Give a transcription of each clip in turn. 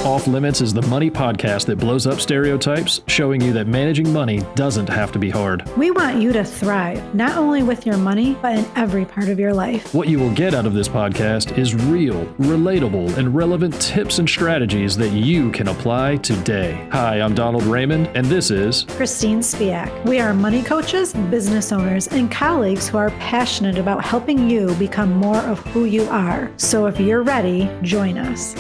Off Limits is the money podcast that blows up stereotypes, showing you that managing money doesn't have to be hard. We want you to thrive, not only with your money, but in every part of your life. What you will get out of this podcast is real, relatable, and relevant tips and strategies that you can apply today. Hi, I'm Donald Raymond, and this is Christine Spiak. We are money coaches, business owners, and colleagues who are passionate about helping you become more of who you are. So if you're ready, join us.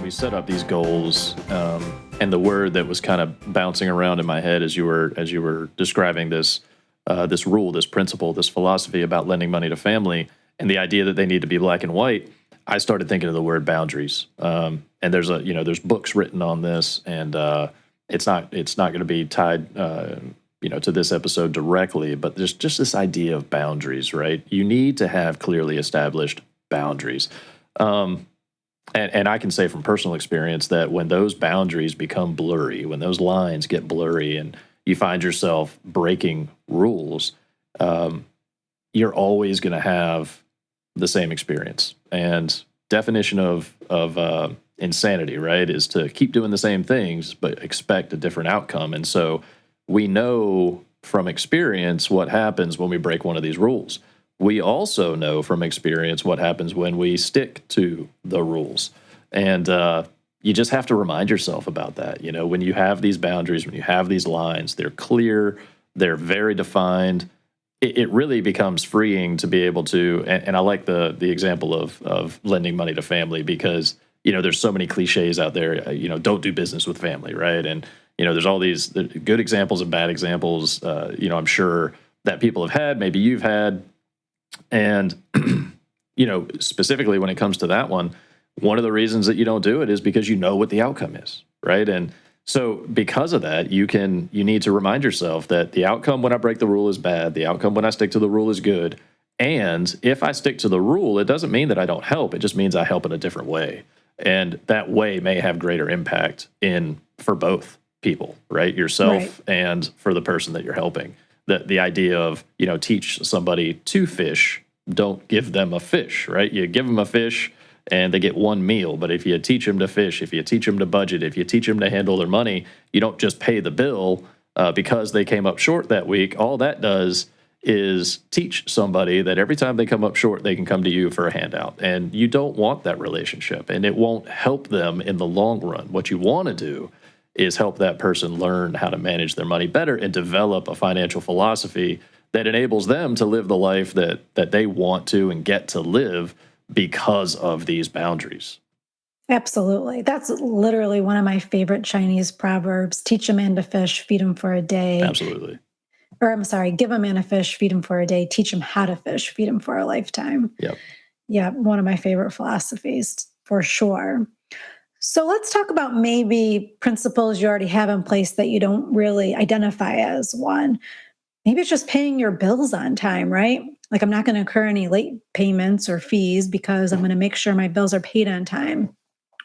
We set up these goals, and the word that was kind of bouncing around in my head as you were describing this rule, this principle, this philosophy about lending money to family, and the idea that they need to be black and white, I started thinking of the word boundaries. And there's books written on this, and it's not going to be tied to this episode directly, but there's just this idea of boundaries, right? You need to have clearly established boundaries. And I can say from personal experience that when those boundaries become blurry, when those lines get blurry and you find yourself breaking rules, you're always going to have the same experience. And definition of insanity, right, is to keep doing the same things but expect a different outcome. And so we know from experience what happens when we break one of these rules. We also know from experience what happens when we stick to the rules. And you just have to remind yourself about that. You know, when you have these boundaries, when you have these lines, they're clear, they're very defined. It really becomes freeing to be able to, and I like the example of lending money to family because, there's so many cliches out there, don't do business with family, right? And, there's all these good examples and bad examples, I'm sure that people have had, maybe you've had. And, specifically when it comes to that one of the reasons that you don't do it is because you know what the outcome is, right? And so because of that, you need to remind yourself that the outcome when I break the rule is bad, the outcome when I stick to the rule is good. And if I stick to the rule, it doesn't mean that I don't help. It just means I help in a different way. And that way may have greater impact for both people, right? Yourself right. And for the person that you're helping. The idea of, teach somebody to fish, don't give them a fish, right? You give them a fish and they get one meal. But if you teach them to fish, if you teach them to budget, if you teach them to handle their money, you don't just pay the bill because they came up short that week. All that does is teach somebody that every time they come up short, they can come to you for a handout. And you don't want that relationship, and it won't help them in the long run. What you want to do is help that person learn how to manage their money better and develop a financial philosophy that enables them to live the life that they want to and get to live because of these boundaries. Absolutely. That's literally one of my favorite Chinese proverbs. Teach a man to fish, feed him for a day. Absolutely. Or I'm sorry, give a man a fish, feed him for a day. Teach him how to fish, feed him for a lifetime. Yep. Yeah, one of my favorite philosophies for sure. So let's talk about maybe principles you already have in place that you don't really identify as one. Maybe it's just paying your bills on time, right? Like I'm not going to incur any late payments or fees because I'm going to make sure my bills are paid on time.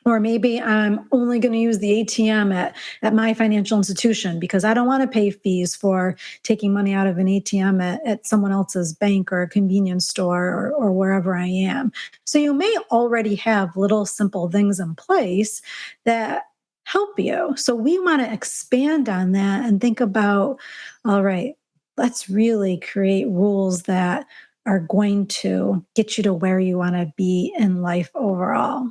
Or maybe I'm only going to use the ATM at my financial institution because I don't want to pay fees for taking money out of an ATM at someone else's bank or a convenience store or wherever I am. So you may already have little simple things in place that help you. So we want to expand on that and think about, all right, let's really create rules that are going to get you to where you want to be in life overall.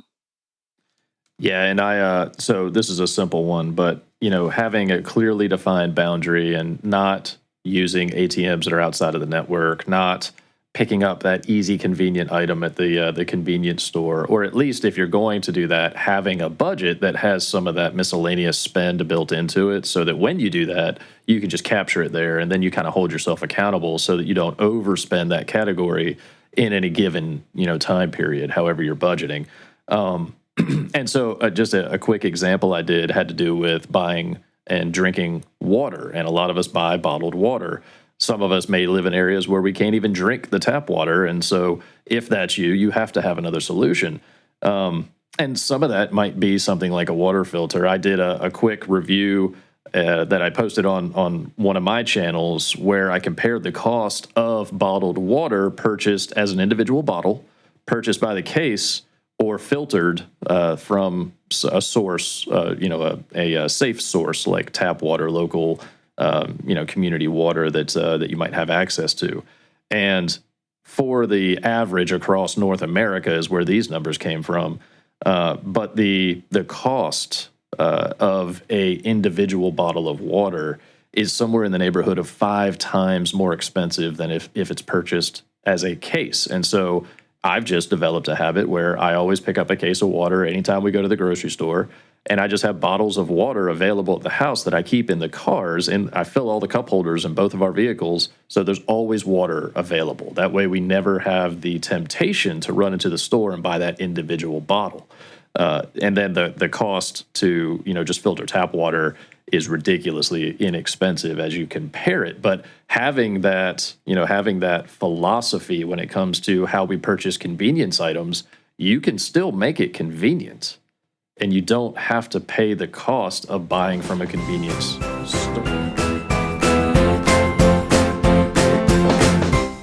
Yeah, and so this is a simple one, but, having a clearly defined boundary and not using ATMs that are outside of the network, not picking up that easy, convenient item at the convenience store, or at least if you're going to do that, having a budget that has some of that miscellaneous spend built into it so that when you do that, you can just capture it there and then you kind of hold yourself accountable so that you don't overspend that category in any given, time period, however you're budgeting. And so just a quick example I had to do with buying and drinking water. And a lot of us buy bottled water. Some of us may live in areas where we can't even drink the tap water. And so if that's you have to have another solution. And some of that might be something like a water filter. I did a quick review that I posted on one of my channels where I compared the cost of bottled water purchased as an individual bottle, purchased by the case, or filtered from a source, a safe source like tap water, local, community water that you might have access to. And for the average across North America is where these numbers came from. But the cost of a individual bottle of water is somewhere in the neighborhood of 5 times more expensive than if it's purchased as a case. And so I've just developed a habit where I always pick up a case of water anytime we go to the grocery store, and I just have bottles of water available at the house that I keep in the cars, and I fill all the cup holders in both of our vehicles, so there's always water available. That way we never have the temptation to run into the store and buy that individual bottle. And then the cost to, just filter tap water is ridiculously inexpensive as you compare it. But having that philosophy when it comes to how we purchase convenience items, you can still make it convenient, and you don't have to pay the cost of buying from a convenience store.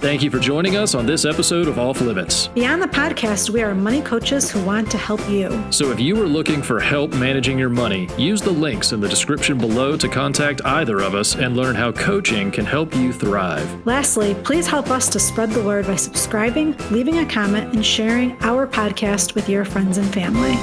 Thank you for joining us on this episode of Off Limits. Beyond the podcast, we are money coaches who want to help you. So if you are looking for help managing your money, use the links in the description below to contact either of us and learn how coaching can help you thrive. Lastly, please help us to spread the word by subscribing, leaving a comment, and sharing our podcast with your friends and family.